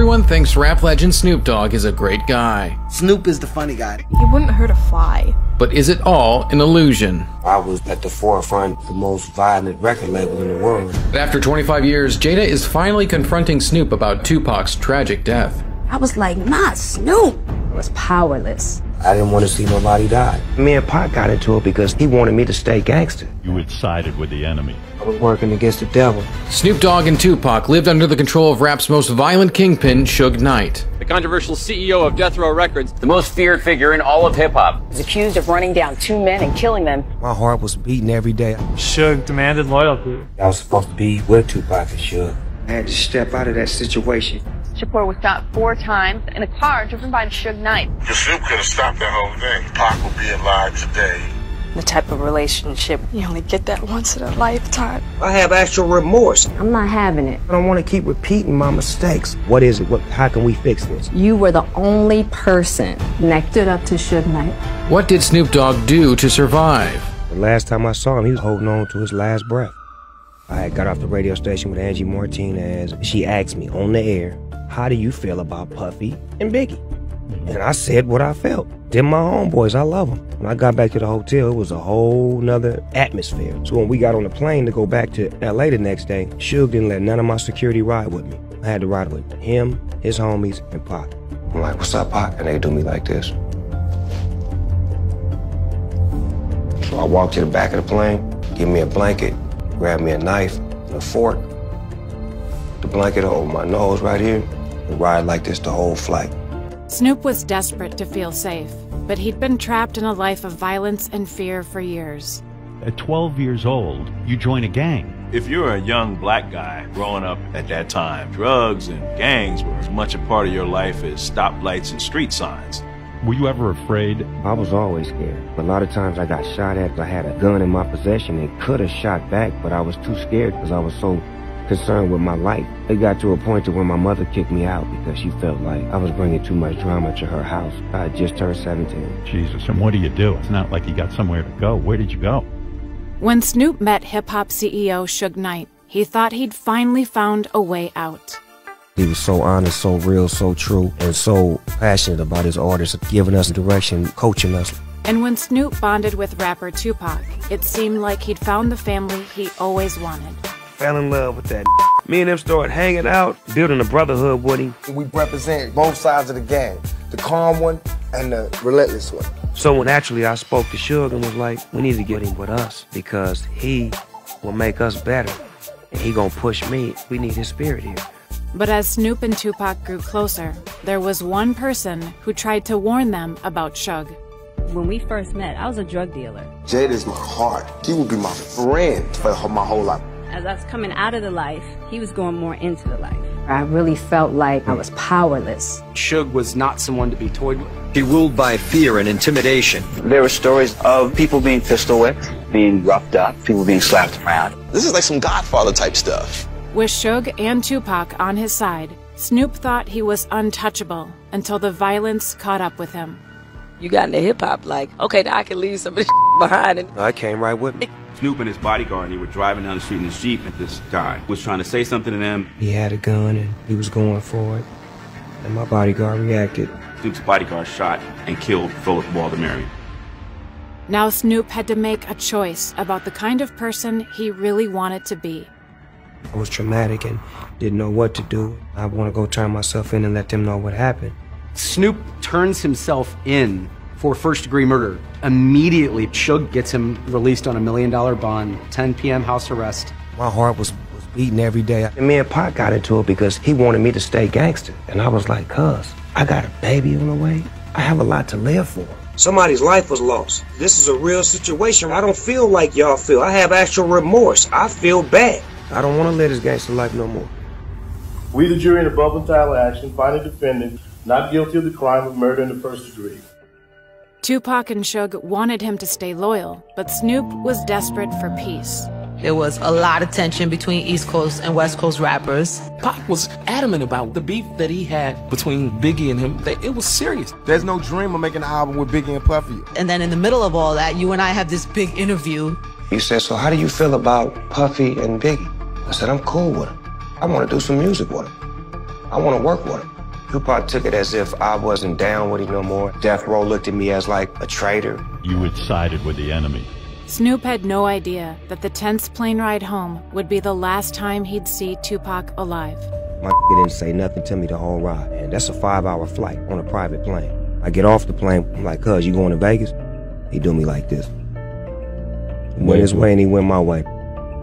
Everyone thinks rap legend Snoop Dogg is a great guy. Snoop is the funny guy. He wouldn't hurt a fly. But is it all an illusion? I was at the forefront of the most violent record label in the world. After 25 years, Jada is finally confronting Snoop about Tupac's tragic death. I was like, not Snoop. I was powerless. I didn't want to see nobody die. Me and Pac got into it because he wanted me to stay gangster. You had sided with the enemy. I was working against the devil. Snoop Dogg and Tupac lived under the control of rap's most violent kingpin, Suge Knight. The controversial CEO of Death Row Records, the most feared figure in all of hip-hop, was accused of running down 2 men and killing them. My heart was beating every day. Suge demanded loyalty. I was supposed to be with Tupac and Suge. I had to step out of that situation. Shakur was shot 4 times in a car driven by Suge Knight. The Snoop could have stopped that whole thing. Pac would be alive today. The type of relationship, you only get that once in a lifetime. I have actual remorse. I'm not having it. I don't want to keep repeating my mistakes. What is it? How can we fix this? You were the only person that stood up to Suge Knight. What did Snoop Dogg do to survive? The last time I saw him, he was holding on to his last breath. I had got off the radio station with Angie Martinez. She asked me on the air, how do you feel about Puffy and Biggie? And I said what I felt. They're my homeboys, I love them. When I got back to the hotel, it was a whole nother atmosphere. So when we got on the plane to go back to LA the next day, Suge didn't let none of my security ride with me. I had to ride with him, his homies, and Pac. I'm like, what's up, Pac? And they do me like this. So I walked to the back of the plane, give me a blanket, grab me a knife and a fork, the blanket over my nose right here, and ride like this the whole flight. Snoop was desperate to feel safe, but he'd been trapped in a life of violence and fear for years. At 12 years old, you join a gang. If you're a young black guy growing up at that time, drugs and gangs were as much a part of your life as stoplights and street signs. Were you ever afraid? I was always scared. A lot of times I got shot at because I had a gun in my possession and could have shot back, but I was too scared because I was so concerned with my life. It got to a point to where my mother kicked me out because she felt like I was bringing too much drama to her house. I had just turned 17. Jesus, and what do you do? It's not like you got somewhere to go. Where did you go? When Snoop met hip-hop CEO Suge Knight, he thought he'd finally found a way out. He was so honest, so real, so true, and so passionate about his artists, giving us direction, coaching us. And when Snoop bonded with rapper Tupac, it seemed like he'd found the family he always wanted. Fell in love with that. Me and him started hanging out, building a brotherhood with him. We represent both sides of the gang, the calm one and the relentless one. So naturally I spoke to Suge and was like, we need to get him with us because he will make us better and he gonna push me. We need his spirit here. But as Snoop and Tupac grew closer, there was one person who tried to warn them about Suge. When we first met, I was a drug dealer. Jada is my heart. She would be my friend for my whole life. As I was coming out of the life, he was going more into the life. I really felt like I was powerless. Suge was not someone to be toyed with. He ruled by fear and intimidation. There were stories of people being pistol whipped, being roughed up, people being slapped around. This is like some Godfather type stuff. With Suge and Tupac on his side, Snoop thought he was untouchable until the violence caught up with him. You got into hip-hop like, okay, now I can leave some of this behind. And I came right with me. Snoop and his bodyguard, they were driving down the street in his Jeep, and this guy was trying to say something to them. He had a gun and he was going for it, and my bodyguard reacted. Snoop's bodyguard shot and killed Philip Waldemarian. Now Snoop had to make a choice about the kind of person he really wanted to be. I was traumatic and didn't know what to do. I want to go turn myself in and let them know what happened. Snoop turns himself in for first-degree murder. Immediately, Suge gets him released on $1 million bond, 10 p.m. house arrest. My heart was beating every day. And me and Pac got into it because he wanted me to stay gangster. And I was like, cuz, I got a baby on the way. I have a lot to live for. Somebody's life was lost. This is a real situation. I don't feel like y'all feel. I have actual remorse. I feel bad. I don't want to live this gangster life no more. We, the jury in the above entitled action, find the defendant not guilty of the crime of murder in the first degree. Tupac and Suge wanted him to stay loyal, but Snoop was desperate for peace. There was a lot of tension between East Coast and West Coast rappers. Pac was adamant about the beef that he had between Biggie and him. It was serious. There's no dream of making an album with Biggie and Puffy. And then in the middle of all that, you and I have this big interview. You said, so how do you feel about Puffy and Biggie? I said, I'm cool with them. I want to do some music with them. I want to work with him. Tupac took it as if I wasn't down with him no more. Death Row looked at me as like a traitor. You had sided with the enemy. Snoop had no idea that the tense plane ride home would be the last time he'd see Tupac alive. My didn't say nothing to me the whole ride, and that's a 5-hour flight on a private plane. I get off the plane, I'm like, cuz, you going to Vegas? He do me like this. He went his way and he went my way.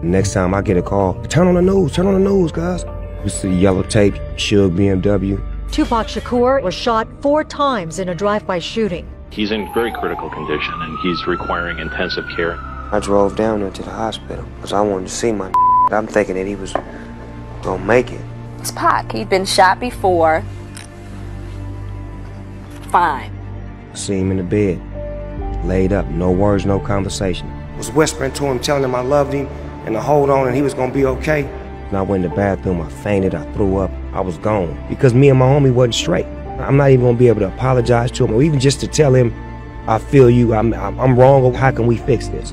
Next time I get a call, turn on the news, guys. You see yellow tape, Suge BMW. Tupac Shakur was shot 4 times in a drive-by shooting. He's in very critical condition and he's requiring intensive care. I drove down there to the hospital because I wanted to see my I'm thinking that he was gonna make it. It's Pac. He'd been shot before. Fine. See him in the bed, laid up, no words, no conversation. Was whispering to him, telling him I loved him and to hold on and he was gonna be okay. And I went in the bathroom, I fainted, I threw up, I was gone. Because me and my homie wasn't straight. I'm not even gonna be able to apologize to him or even just to tell him, I feel you, I'm wrong, how can we fix this?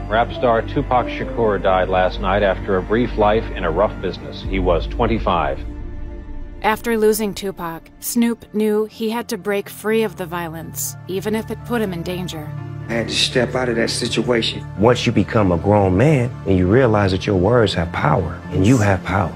Rap star Tupac Shakur died last night after a brief life in a rough business. He was 25. After losing Tupac, Snoop knew he had to break free of the violence, even if it put him in danger. I had to step out of that situation. Once you become a grown man and you realize that your words have power and you have power,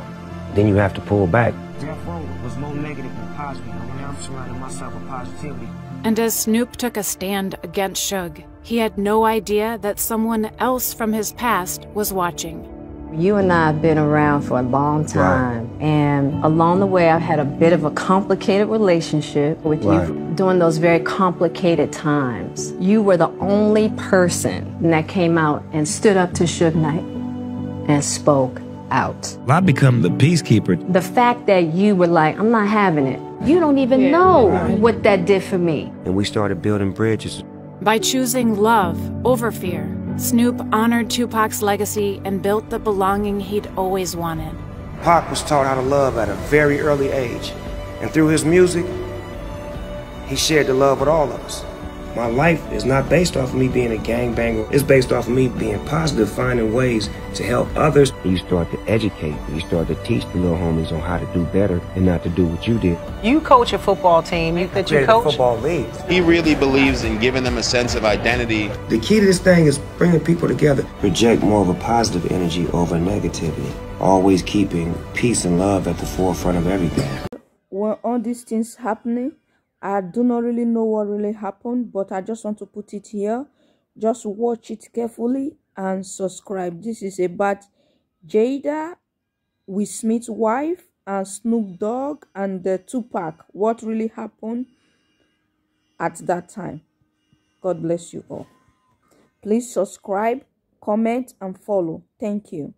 then you have to pull back. Death Row was more negative than positive. Now I'm surrounding myself with positivity. And as Snoop took a stand against Suge, he had no idea that someone else from his past was watching. You and I have been around for a long time, and along the way I've had a bit of a complicated relationship with you during those very complicated times. You were the only person that came out and stood up to Suge Knight and spoke out. I become the peacekeeper. The fact that you were like, I'm not having it. You don't even know what that did for me. And we started building bridges. By choosing love over fear, Snoop honored Tupac's legacy and built the belonging he'd always wanted. Pac was taught how to love at a very early age. And through his music, he shared the love with all of us. My life is not based off of me being a gangbanger. It's based off of me being positive, finding ways to help others. You start to educate. You start to teach the little homies on how to do better and not to do what you did. You coach a football team. You coach football leagues. He really believes in giving them a sense of identity. The key to this thing is bringing people together. Project more of a positive energy over negativity. Always keeping peace and love at the forefront of everything. When all these things happening, I do not really know what really happened, but I just want to put it here. Just watch it carefully and subscribe. This is about Jada, Will Smith's wife, and Snoop Dogg and the Tupac. What really happened at that time. God bless you all. Please subscribe, comment, and follow. Thank you.